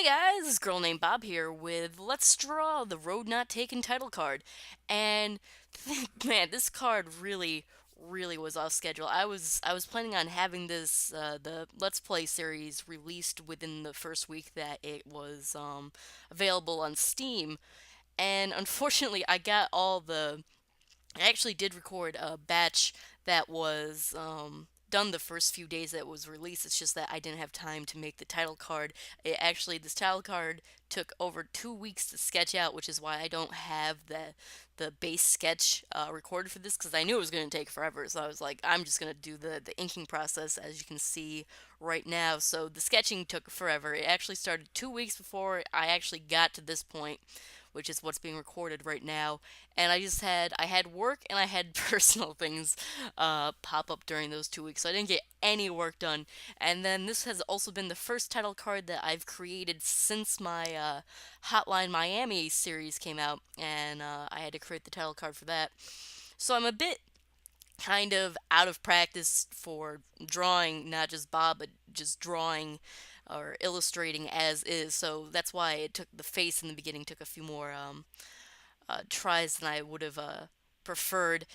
Guys, this girl named Bob here with Let's Draw the Road Not Taken title card. And man, this card really was off schedule. I was planning on having this the Let's Play series released within the first week that it was available on Steam. And unfortunately, I actually did record a batch that was done the first few days that it was released. It's just that I didn't have time to make the title card. This title card took over 2 weeks to sketch out, which is why I don't have the base sketch recorded for this because I knew it was going to take forever. So I was like, I'm just going to do the inking process, as you can see right now. So the sketching took forever. It actually started 2 weeks before I actually got to this point, which is what's being recorded right now. And I had work and I had personal things pop up during those 2 weeks, so I didn't get any work done. And then this has also been the first title card that I've created since my Hotline Miami series came out, and I had to create the title card for that. So I'm a bit kind of out of practice for drawing, not just Bob, but just drawing or illustrating as is. So that's why it took the face in the beginning took a few more tries than I would have preferred.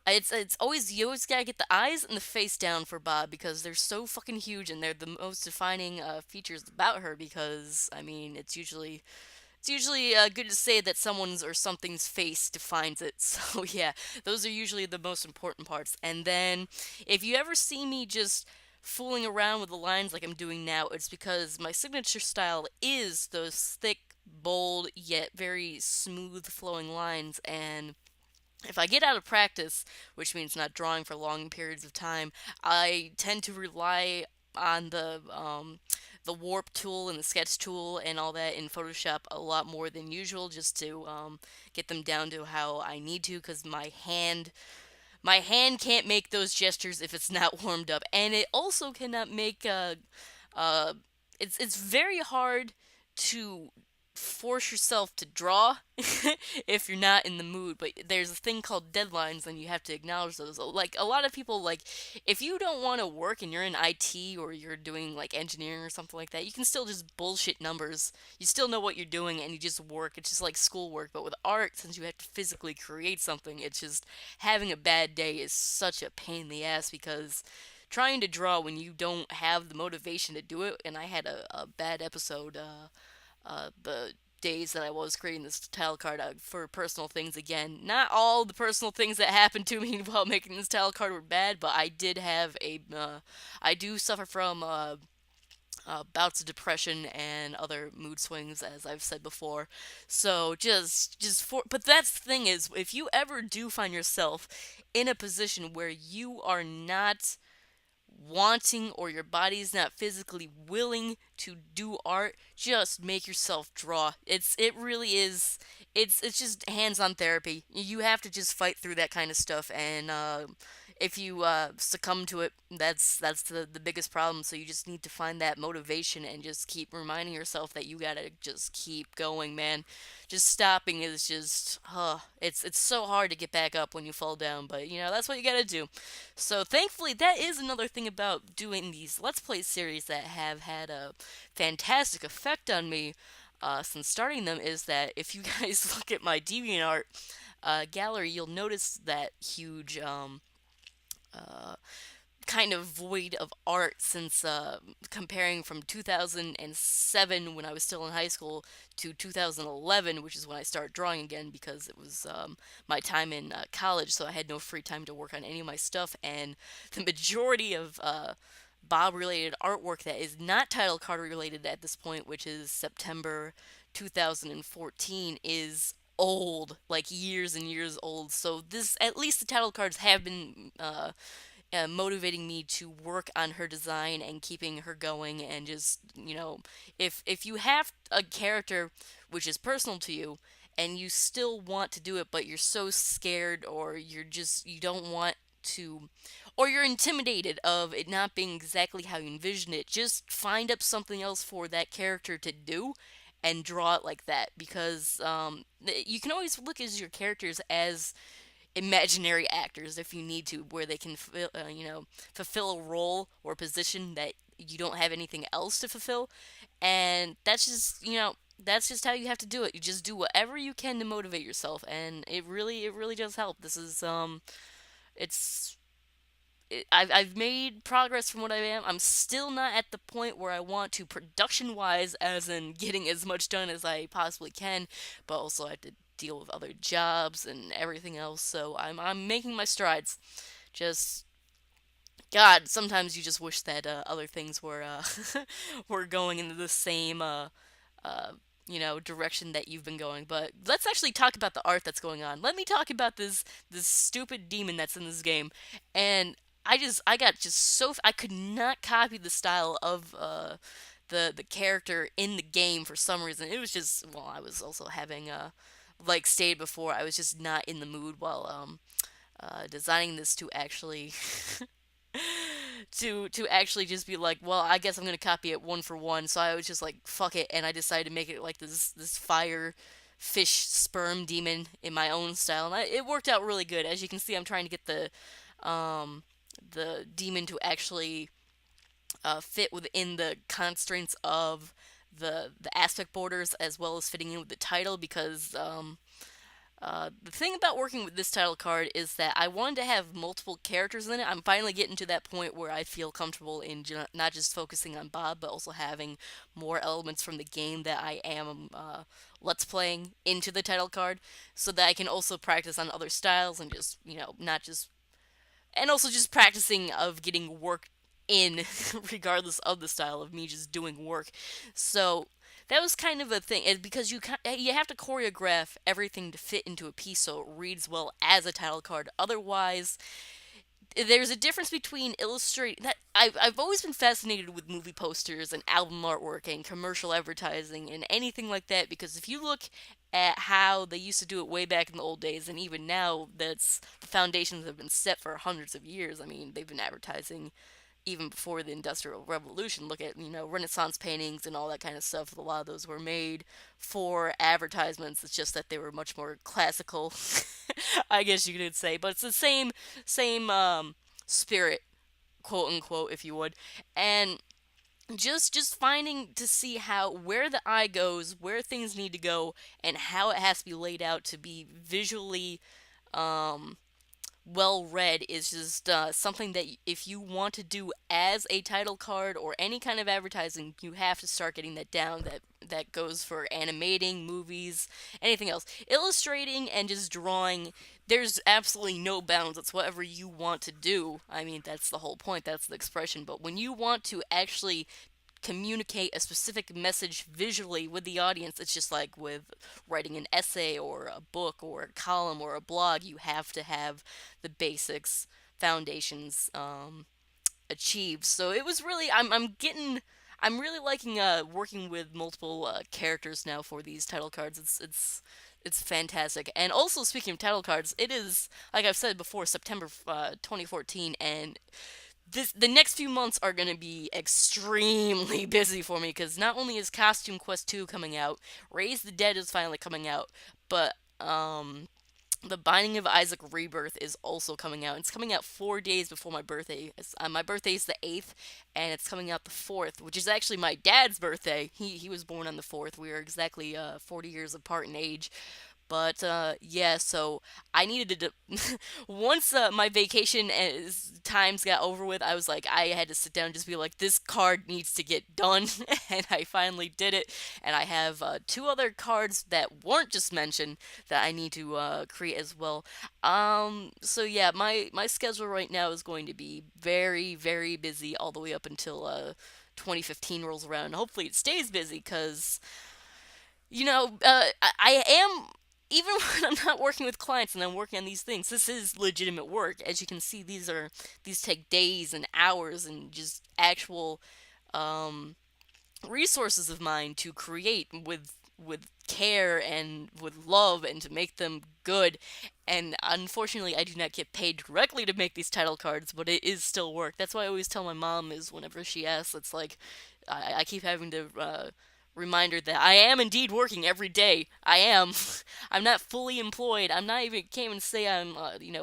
It's always you always gotta get the eyes and the face down for Bob because they're so fucking huge and they're the most defining features about her. Because I mean, it's usually good to say that someone's or something's face defines it. So yeah, those are usually the most important parts. And then if you ever see me just fooling around with the lines like I'm doing now, it's because my signature style is those thick, bold, yet very smooth flowing lines. And if I get out of practice, which means not drawing for long periods of time, I tend to rely on the warp tool and the sketch tool and all that in Photoshop a lot more than usual, just to get them down to how I need to, because my hand can't make those gestures if it's not warmed up, and it also cannot make uh it's very hard to force yourself to draw if you're not in the mood. But there's a thing called deadlines, and you have to acknowledge those. Like, a lot of people, like, if you don't want to work and you're in IT or you're doing like engineering or something like that, you can still just bullshit numbers. You still know what you're doing and you just work. It's just like schoolwork. But with art, since you have to physically create something, it's just having a bad day is such a pain in the ass, because trying to draw when you don't have the motivation to do it. And I had a bad episode the days that I was creating this title card for personal things again. Not all the personal things that happened to me while making this title card were bad, but I did have I do suffer from bouts of depression and other mood swings, as I've said before. So but that's the thing is, if you ever do find yourself in a position where you are not wanting or your body's not physically willing to do art, just make yourself draw. It really is. It's just hands-on therapy. You have to just fight through that kind of stuff, and if you succumb to it, that's the biggest problem. So you just need to find that motivation and just keep reminding yourself that you gotta just keep going, man. Just stopping is just, it's so hard to get back up when you fall down, but that's what you gotta do. So thankfully, that is another thing about doing these Let's Play series that have had a fantastic effect on me since starting them, is that if you guys look at my DeviantArt gallery, you'll notice that huge uh, kind of void of art since comparing from 2007, when I was still in high school, to 2011, which is when I started drawing again, because it was my time in college, so I had no free time to work on any of my stuff. And the majority of Bob related artwork that is not title card related at this point, which is September 2014, is old, like years and years old. So this, at least the title cards have been motivating me to work on her design and keeping her going. And just, if you have a character which is personal to you and you still want to do it, but you're so scared, or you don't want to, or you're intimidated of it not being exactly how you envision it, just find up something else for that character to do and draw it like that. Because you can always look at your characters as imaginary actors if you need to, where they can fulfill a role or position that you don't have anything else to fulfill, and that's just that's just how you have to do it. You just do whatever you can to motivate yourself, and it really does help. This is it's I've made progress from what I am. I'm still not at the point where I want to production wise, as in getting as much done as I possibly can, but also I have to deal with other jobs and everything else. So I'm making my strides. Just God, sometimes you just wish that other things were were going into the same uh, direction that you've been going. But let's actually talk about the art that's going on. Let me talk about this stupid demon that's in this game, and I got just so I could not copy the style of the character in the game for some reason. It was just well, I was also having like stated before, I was just not in the mood while designing this to actually to actually just be like, well, I guess I'm gonna copy it one for one. So I was just like, fuck it, and I decided to make it like this fire fish sperm demon in my own style, and it worked out really good. As you can see, I'm trying to get um the demon to actually fit within the constraints of the aspect borders as well as fitting in with the title because the thing about working with this title card is that I wanted to have multiple characters in it. I'm finally getting to that point where I feel comfortable in not just focusing on Bob, but also having more elements from the game that I am let's playing into the title card, so that I can also practice on other styles and just not just and also just practicing of getting work in regardless of the style of me just doing work. So that was kind of a thing because you have to choreograph everything to fit into a piece so it reads well as a title card. Otherwise, there's a difference between illustrating that I've always been fascinated with movie posters and album artwork and commercial advertising and anything like that, because if you look at how they used to do it way back in the old days, and even now, that's the foundations have been set for hundreds of years. I mean, they've been advertising even before the Industrial Revolution. Look at, Renaissance paintings and all that kind of stuff. A lot of those were made for advertisements. It's just that they were much more classical, I guess you could say. But it's the same spirit, quote unquote, if you would. And just finding to see how where the eye goes, where things need to go, and how it has to be laid out to be visually um well read is just something that if you want to do as a title card or any kind of advertising, you have to start getting that down. That goes for animating, movies, anything else. Illustrating and just drawing, there's absolutely no bounds. It's whatever you want to do. I mean, that's the whole point. That's the expression. But when you want to actually communicate a specific message visually with the audience, it's just like with writing an essay or a book or a column or a blog. You have to have the basics, foundations achieved. So it was really I'm really liking working with multiple characters now for these title cards. It's fantastic. And also, speaking of title cards, it is, like I've said before, September 2014, and the next few months are going to be extremely busy for me, because not only is Costume Quest 2 coming out, Raise the Dead is finally coming out, but the Binding of Isaac Rebirth is also coming out. It's coming out 4 days before my birthday. My birthday is the 8th, and it's coming out the 4th, which is actually my dad's birthday. He was born on the 4th. We are exactly 40 years apart in age. But yeah, so I needed to. Once my vacation times got over with, I was like, I had to sit down and just be like, this card needs to get done, and I finally did it. And I have two other cards that weren't just mentioned that I need to create as well. So yeah, my schedule right now is going to be very very busy all the way up until 2015 rolls around. Hopefully it stays busy, because I am, even when I'm not working with clients and I'm working on these things, this is legitimate work. As you can see, these take days and hours and just actual um, resources of mine to create with care and with love and to make them good. And unfortunately, I do not get paid directly to make these title cards, but it is still work. That's why I always tell my mom, is whenever she asks, it's like I keep having to reminder that I am indeed working every day. I am. I'm not fully employed. I'm not even can't even say I'm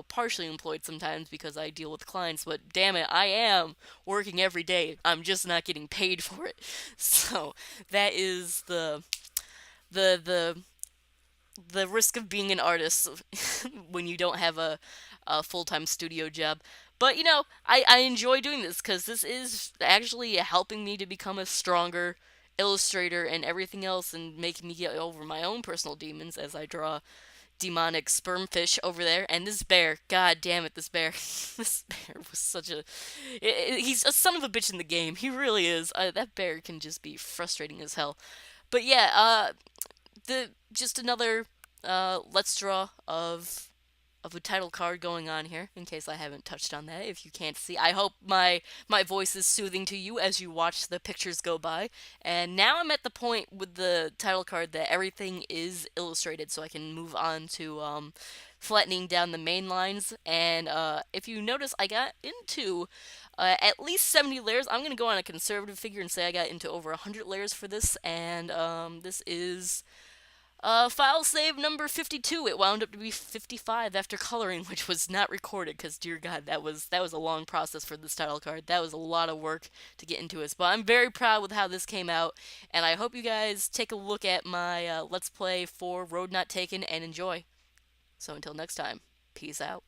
partially employed sometimes because I deal with clients. But damn it, I am working every day. I'm just not getting paid for it. So that is the the risk of being an artist when you don't have a full-time studio job. But I enjoy doing this because this is actually helping me to become a stronger illustrator and everything else, and making me get over my own personal demons as I draw demonic spermfish over there. And this bear, god damn it, this bear, this bear was such he's a son of a bitch in the game. He really is. That bear can just be frustrating as hell. But yeah, the just another let's draw of a title card going on here, in case I haven't touched on that. If you can't see, I hope my voice is soothing to you as you watch the pictures go by. And now I'm at the point with the title card that everything is illustrated, so I can move on to flattening down the main lines. And if you notice, I got into at least 70 layers. I'm going to go on a conservative figure and say I got into over 100 layers for this, and this is file save number 52. It wound up to be 55 after coloring, which was not recorded because, dear God, that was a long process for this title card. That was a lot of work to get into it. But I'm very proud with how this came out, and I hope you guys take a look at my Let's Play for Road Not Taken and enjoy. So until next time, peace out.